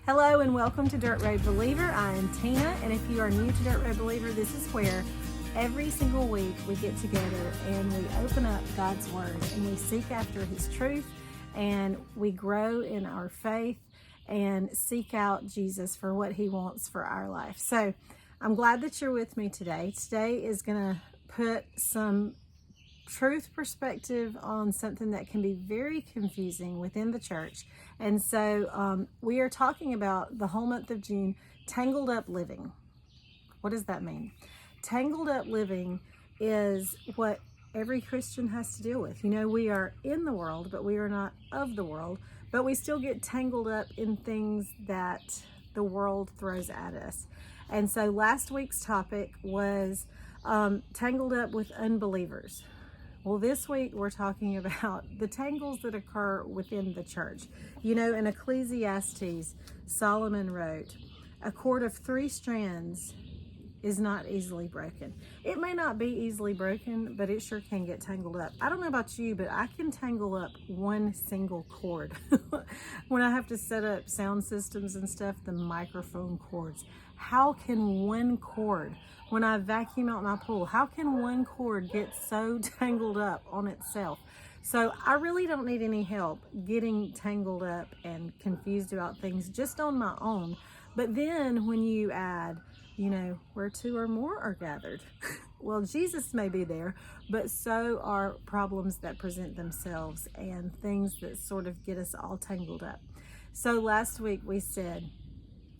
Hello and welcome to Dirt Road Believer. I am Tina, and if you are new to Dirt Road Believer, this is where every single week we get together and we open up God's Word and we seek after His truth and we grow in our faith and seek out Jesus for what He wants for our life. So I'm glad that you're with me today. Today is going to put some truth perspective on something that can be very confusing within the church. And so we are talking about the whole month of June, tangled up living. What does that mean? Tangled up living is what every Christian has to deal with. You know, we are in the world, but we are not of the world, but we still get tangled up in things that the world throws at us. And so last week's topic was tangled up with unbelievers. Well, this week we're talking about the tangles that occur within the church. You know, in Ecclesiastes, Solomon wrote, "A cord of 3 strands is not easily broken." It may not be easily broken, but it sure can get tangled up. I don't know about you, but I can tangle up one single cord. When I have to set up sound systems and stuff, the microphone cords. How can one cord, when I vacuum out my pool, how can one cord get so tangled up on itself? So I really don't need any help getting tangled up and confused about things just on my own. But then when you add, you know, where 2 or more are gathered, well, Jesus may be there, but so are problems that present themselves and things that sort of get us all tangled up. So last week we said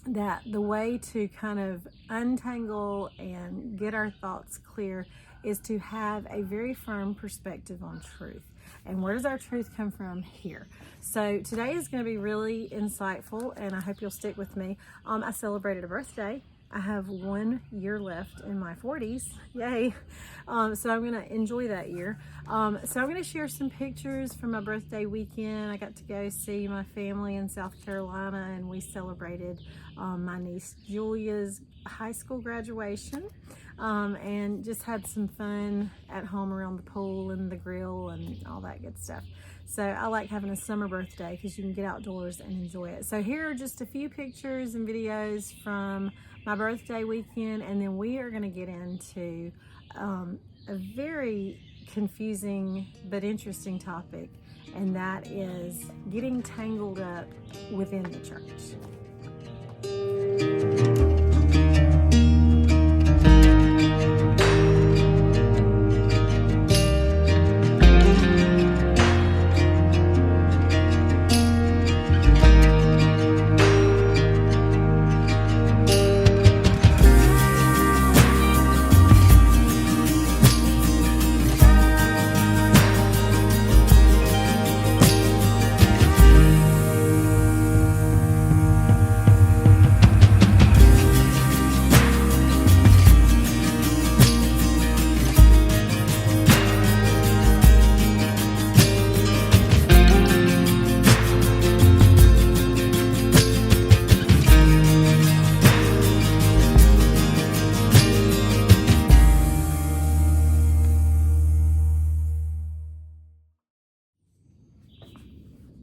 that the way to kind of untangle and get our thoughts clear is to have a very firm perspective on truth. And where does our truth come from? Here. So today is going to be really insightful, and I hope you'll stick with me. I celebrated a birthday. I have 1 year left in my 40s. Yay. So I'm going to enjoy that year. So I'm going to share some pictures from my birthday weekend. I got to go see my family in South Carolina, and we celebrated my niece Julia's high school graduation, and just had some fun at home around the pool and the grill and all that good stuff. So I like having a summer birthday because you can get outdoors and enjoy it. So here are just a few pictures and videos from my birthday weekend, and then we are going to get into a very confusing but interesting topic, and that is getting tangled up within the church.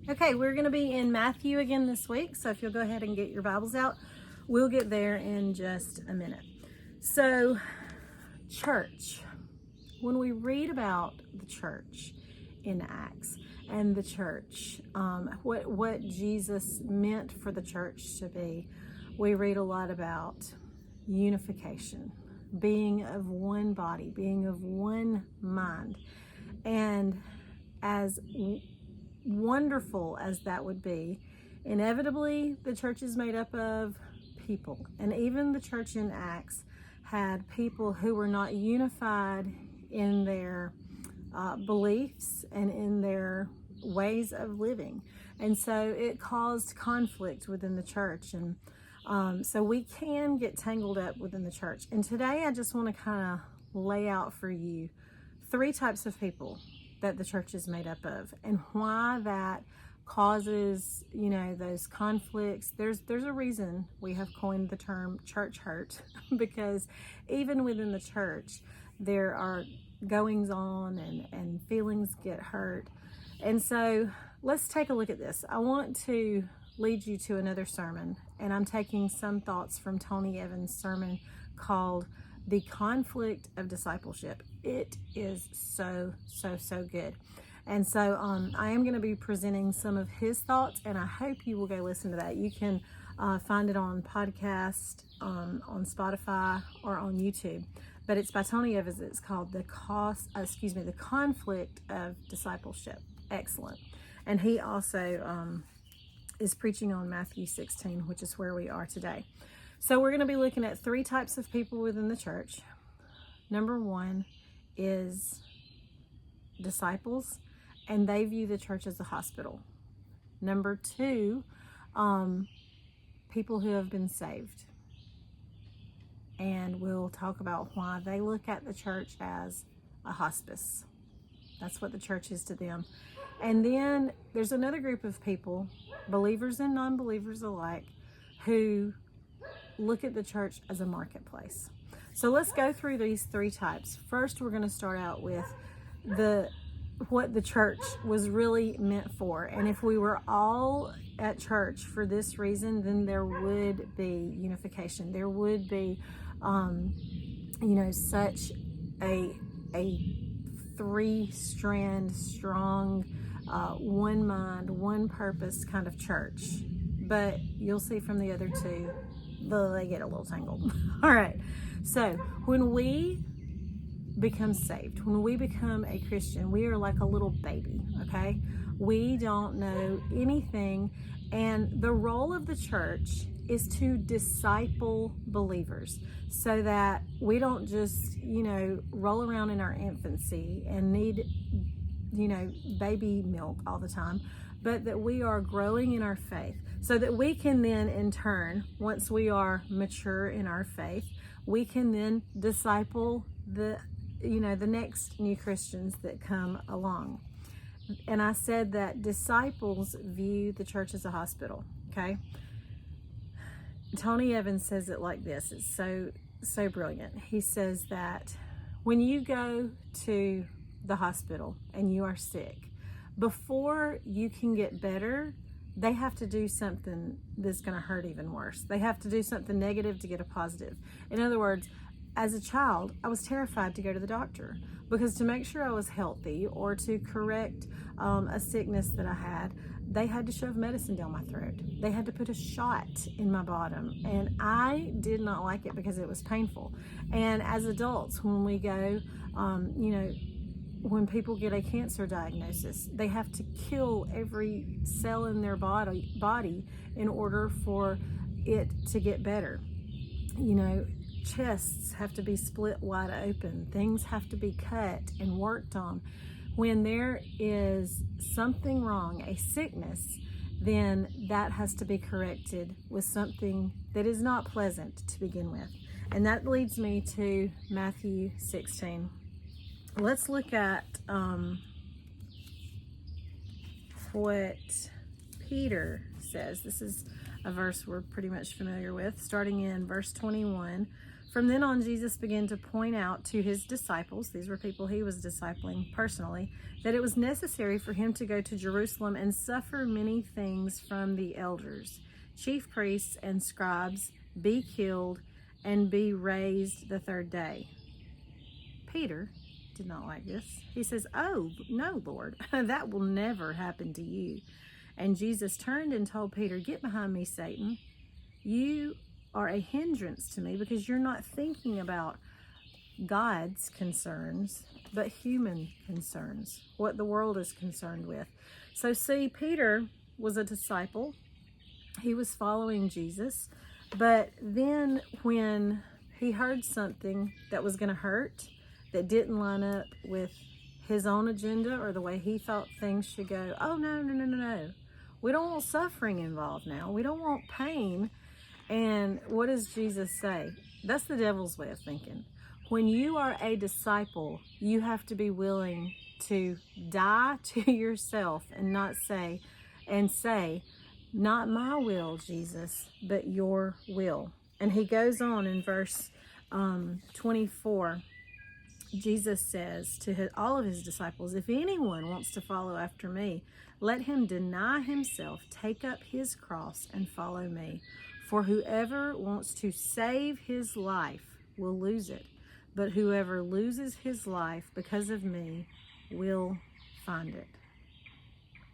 Okay, we're going to be in Matthew again this week, so if you'll go ahead and get your Bibles out, we'll get there in just a minute. So, church. When we read about the church in Acts and the church, what Jesus meant for the church to be, we read a lot about unification, being of one body, being of one mind. And as wonderful as that would be, inevitably the church is made up of people. And even the church in Acts had people who were not unified in their beliefs and in their ways of living. And so it caused conflict within the church. And so we can get tangled up within the church. And today I just want to kind of lay out for you 3 types of people that the church is made up of, and why that causes, you know, those conflicts. There's a reason we have coined the term church hurt, because even within the church there are goings on and feelings get hurt. And so let's take a look at this. I want to lead you to another sermon, and I'm taking some thoughts from Tony Evans' sermon called The Conflict of Discipleship. It is so good. And so I am going to be presenting some of his thoughts, and I hope you will go listen to that. You can find it on podcast, on Spotify, or on YouTube. But it's by Tony Evans. It's called The Conflict of Discipleship. Excellent. And he also is preaching on Matthew 16, which is where we are today. So we're going to be looking at 3 types of people within the church. Number 1 is disciples, and they view the church as a hospital. Number 2, people who have been saved. And we'll talk about why they look at the church as a hospice. That's what the church is to them. And then there's another group of people, believers and non-believers alike, who look at the church as a marketplace. So let's go through these 3 types. First, we're going to start out with what the church was really meant for. And if we were all at church for this reason, then there would be unification. There would be, such a 3-strand strong, one mind, one purpose kind of church. But you'll see from the other 2, they get a little tangled. All right. So when we become saved, when we become a Christian, we are like a little baby, okay? We don't know anything, and the role of the church is to disciple believers so that we don't just, roll around in our infancy and need, baby milk all the time, but that we are growing in our faith so that we can then, in turn, once we are mature in our faith, we can then disciple the next new Christians that come along. And I said that disciples view the church as a hospital, okay? Tony Evans says it like this. It's so brilliant. He says that when you go to the hospital and you are sick, before you can get better, they have to do something that's going to hurt even worse. They have to do something negative to get a positive. In other words, as a child, I was terrified to go to the doctor because to make sure I was healthy or to correct a sickness that I had, they had to shove medicine down my throat. They had to put a shot in my bottom, and I did not like it because it was painful. And as adults, when we go, when people get a cancer diagnosis, they have to kill every cell in their body in order for it to get better. Chests have to be split wide open. Things have to be cut and worked on. When there is something wrong, a sickness, then that has to be corrected with something that is not pleasant to begin with. And that leads me to Matthew 16. Let's look at what Peter says. This is a verse we're pretty much familiar with, starting in verse 21. From then on, Jesus began to point out to his disciples, these were people he was discipling personally, that it was necessary for him to go to Jerusalem and suffer many things from the elders, chief priests, and scribes, be killed, and be raised the 3rd day. Peter did not like this. He says, "Oh, no, Lord, that will never happen to you." And Jesus turned and told Peter, "Get behind me, Satan. You are a hindrance to me because you're not thinking about God's concerns, but human concerns, what the world is concerned with." So see, Peter was a disciple. He was following Jesus. But then when he heard something that was going to hurt, that didn't line up with his own agenda or the way he thought things should go, oh, no. We don't want suffering involved now. We don't want pain. And what does Jesus say? That's the devil's way of thinking. When you are a disciple, you have to be willing to die to yourself and say, not my will, Jesus, but your will. And he goes on in verse 24. Jesus says to all of his disciples, if anyone wants to follow after me, let him deny himself, take up his cross, and follow me. For whoever wants to save his life will lose it, but whoever loses his life because of me will find it.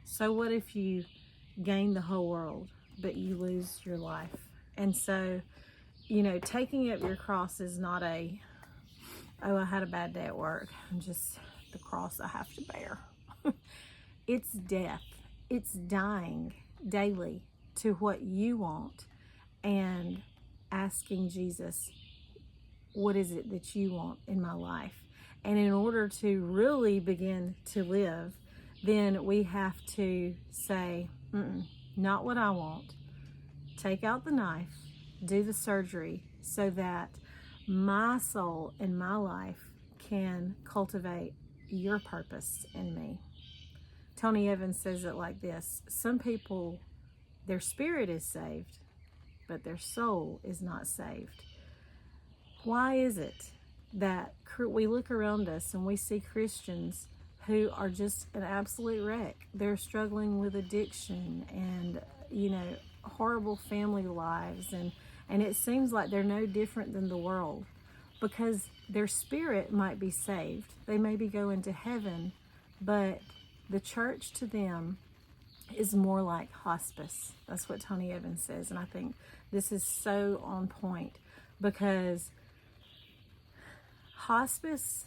So what if you gain the whole world, but you lose your life? And so, taking up your cross is not oh, I had a bad day at work, and just the cross I have to bear. It's death. It's dying daily to what you want and asking Jesus, what is it that you want in my life? And in order to really begin to live, then we have to say, not what I want. Take out the knife, do the surgery so that my soul and my life can cultivate your purpose in me. Tony Evans says it like this: some people, their spirit is saved, but their soul is not saved. Why is it that we look around us and we see Christians who are just an absolute wreck? They're struggling with addiction and, horrible family lives, and it seems like they're no different than the world, because their spirit might be saved. They may be going to heaven, but the church to them is more like hospice. That's what Tony Evans says, and I think this is so on point, because hospice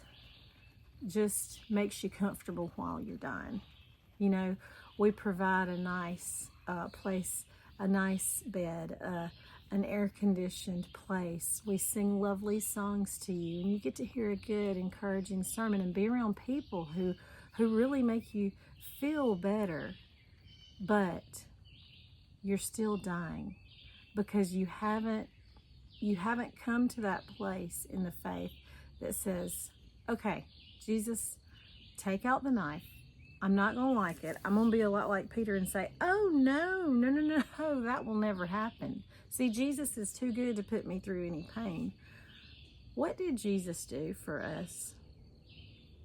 just makes you comfortable while you're dying. We provide a nice place, a nice bed, an air-conditioned place. We sing lovely songs to you, and you get to hear a good, encouraging sermon and be around people who really make you feel better. But you're still dying because you haven't come to that place in the faith that says, okay, Jesus, take out the knife. I'm not going to like it. I'm going to be a lot like Peter and say, oh, no, that will never happen. See, Jesus is too good to put me through any pain. What did Jesus do for us?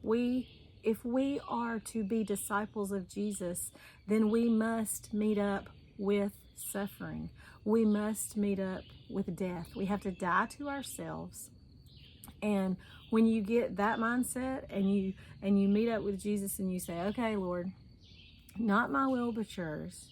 If we are to be disciples of Jesus, then we must meet up with suffering. We must meet up with death. We have to die to ourselves. And when you get that mindset and you meet up with Jesus and you say, okay, Lord, not my will but yours.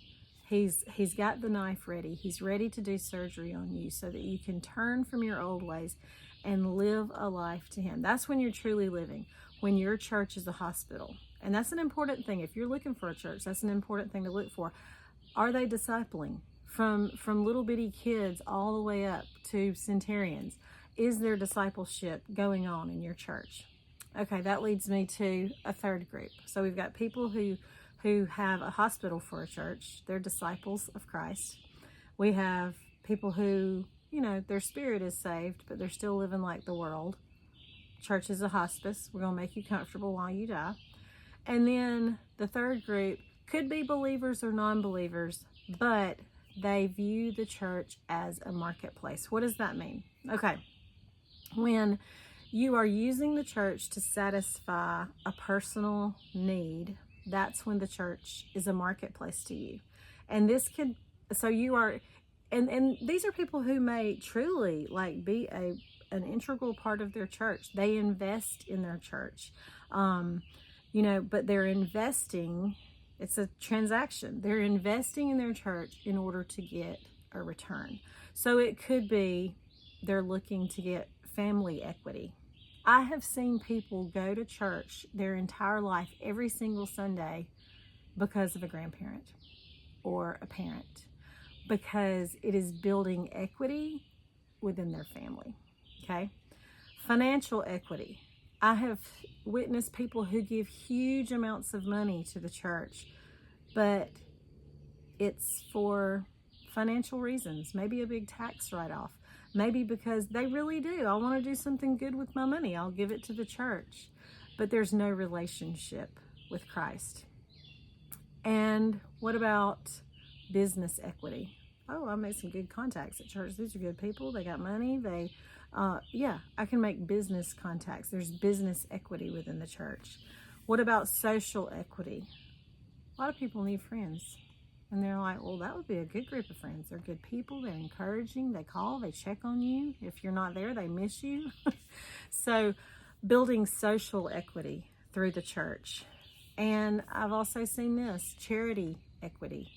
He's got the knife ready. He's ready to do surgery on you so that you can turn from your old ways and live a life to him. That's when you're truly living, when your church is a hospital. And that's an important thing. If you're looking for a church, that's an important thing to look for. Are they discipling from little bitty kids all the way up to centurions? Is there discipleship going on in your church? Okay, that leads me to a third group. So we've got people who have a hospital for a church. They're disciples of Christ. We have people who, their spirit is saved, but they're still living like the world. Church is a hospice. We're going to make you comfortable while you die. And then the third group could be believers or non-believers, but they view the church as a marketplace. What does that mean? Okay. When you are using the church to satisfy a personal need, that's when the church is a marketplace to you. And this could, so you are, and these are people who may truly be an integral part of their church. They invest in their church, but they're investing, it's a transaction. They're investing in their church in order to get a return. So it could be they're looking to get family equity. I have seen people go to church their entire life every single Sunday because of a grandparent or a parent, because it is building equity within their family. Okay? Financial equity. I have witnessed people who give huge amounts of money to the church, but it's for financial reasons, maybe a big tax write-off. Maybe because they really do. I want to do something good with my money. I'll give it to the church. But there's no relationship with Christ. And what about business equity? Oh, I made some good contacts at church. These are good people. They got money. They Yeah, I can make business contacts. There's business equity within the church. What about social equity? A lot of people need friends. And they're like, well, that would be a good group of friends. They're good people. They're encouraging. They call. They check on you. If you're not there, they miss you. So building social equity through the church. And I've also seen this, charity equity,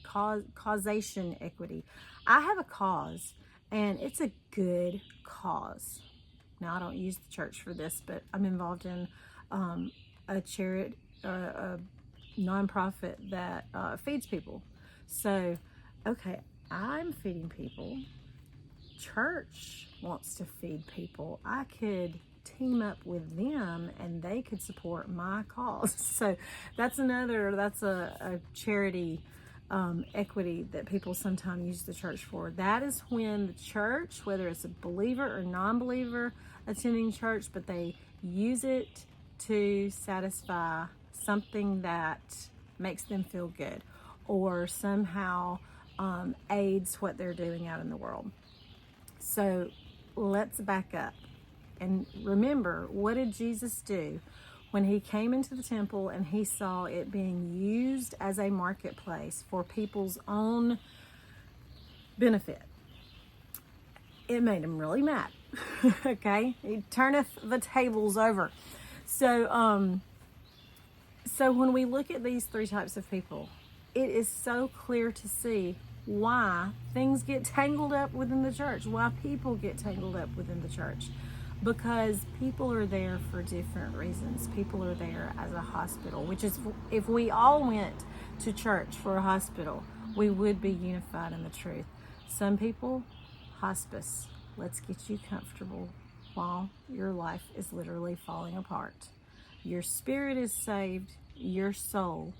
causation equity. I have a cause, and it's a good cause. Now, I don't use the church for this, but I'm involved in a charity, a nonprofit that feeds people. So, okay, I'm feeding people. Church wants to feed people. I could team up with them and they could support my cause. So that's a charity equity that people sometimes use the church for. That is when the church, whether it's a believer or non-believer attending church, but they use it to satisfy something that makes them feel good or somehow aids what they're doing out in the world. So let's back up and remember, what did Jesus do when he came into the temple and he saw it being used as a marketplace for people's own benefit? It made him really mad. Okay, he turneth the tables over. So when we look at these three types of people, it is so clear to see why things get tangled up within the church, why people get tangled up within the church. Because people are there for different reasons. People are there as a hospital, which is, if we all went to church for a hospital, we would be unified in the truth. Some people, hospice. Let's get you comfortable while your life is literally falling apart. Your spirit is saved, your soul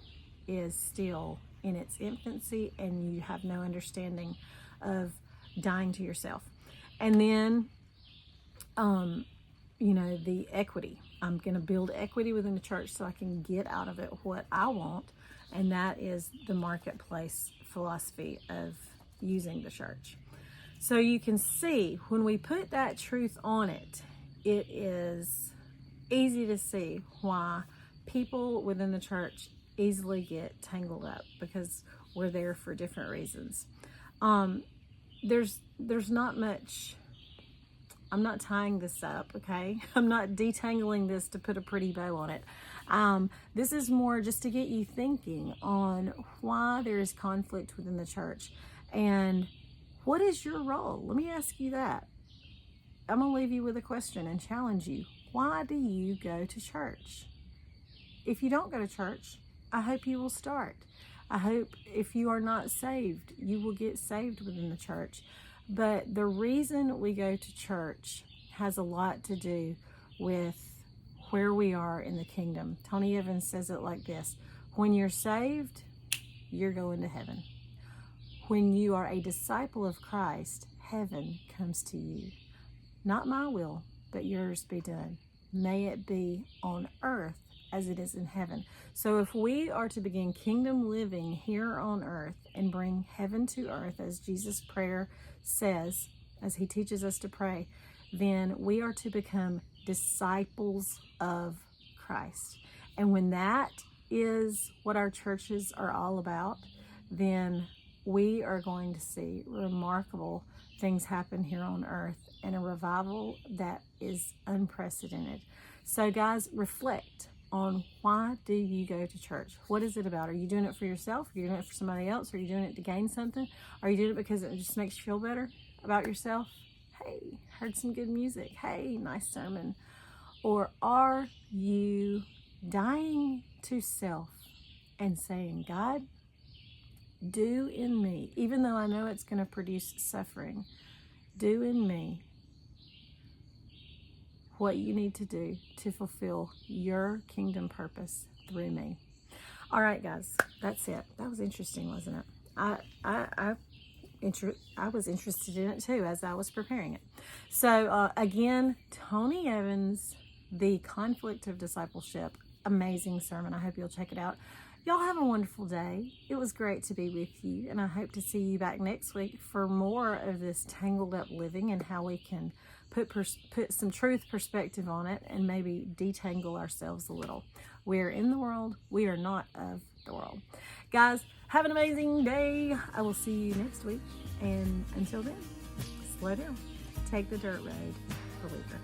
is still in its infancy, and you have no understanding of dying to yourself. And then the equity. I'm going to build equity within the church so I can get out of it what I want, and that is the marketplace philosophy of using the church. So you can see when we put that truth on it, it is easy to see why people within the church easily get tangled up, because we're there for different reasons. There's not much. I'm not tying this up, okay? I'm not detangling this to put a pretty bow on it. This is more just to get you thinking on why there is conflict within the church and what is your role? Let me ask you that. I'm going to leave you with a question and challenge you. Why do you go to church? If you don't go to church, I hope you will start. I hope if you are not saved, you will get saved within the church. But the reason we go to church has a lot to do with where we are in the kingdom. Tony Evans says it like this: when you're saved, you're going to heaven. When you are a disciple of Christ, heaven comes to you. Not my will, but yours be done. May it be on earth as it is in heaven. So if we are to begin kingdom living here on earth and bring heaven to earth, as Jesus' prayer says, as he teaches us to pray, then we are to become disciples of Christ. And when that is what our churches are all about, then we are going to see remarkable things happen here on earth and a revival that is unprecedented. So guys, reflect on why do you go to church? What is it about? Are you doing it for yourself? Are you doing it for somebody else? Are you doing it to gain something? Are you doing it because it just makes you feel better about yourself? Hey, heard some good music. Hey, nice sermon. Or are you dying to self and saying, God, do in me, even though I know it's going to produce suffering, do in me what you need to do to fulfill your kingdom purpose through me. All right, guys, that's it. That was interesting, wasn't it? I was interested in it too as I was preparing it. So again, Tony Evans, The Conflict of Discipleship, amazing sermon. I hope you'll check it out. Y'all have a wonderful day. It was great to be with you, and I hope to see you back next week for more of this tangled up living and how we can put some truth perspective on it and maybe detangle ourselves a little. We're in the world. We are not of the world. Guys, have an amazing day. I will see you next week. And until then, slow down. Take the dirt road, believer.